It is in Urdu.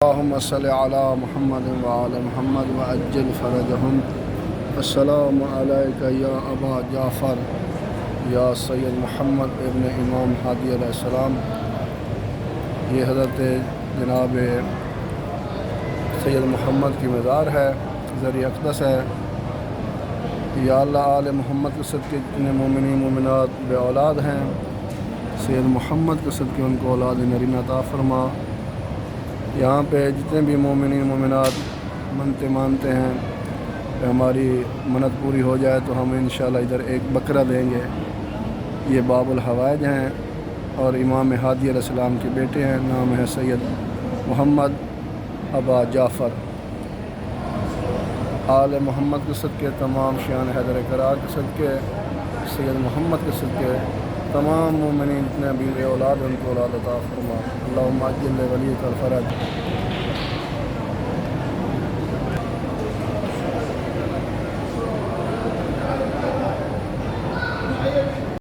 اللهم صل علی محمد وعلی محمد وعجل فرجهم. السلام علیکہ یا ابا جعفر یا سید محمد ابن امام ہادی علیہ السلام. یہ حضرت جناب سید محمد کی مزار ہے، زر اقدس ہے. یا اللہ آل محمد کے صدقے جتنے مومنین مومنات بے اولاد ہیں، سید محمد کے صدقے ان کو اولاد نرینہ عطا فرما. یہاں پہ جتنے بھی مومنین مومنات منتیں مانتے ہیں کہ ہماری منت پوری ہو جائے تو ہم انشاءاللہ ادھر ایک بکرا دیں گے. یہ باب الحوائج ہیں اور امام ہادی علیہ السلام کے بیٹے ہیں. نام ہے سید محمد ابا جعفر. آل محمد کے صدقے، تمام شیعان حیدر کرار کے صدقے، سید محمد کے صدقے تمام مومنین جتنے بھی بے اولاد ان کو اولاد عطا فرما. اللہم عجل ولیک الفرج.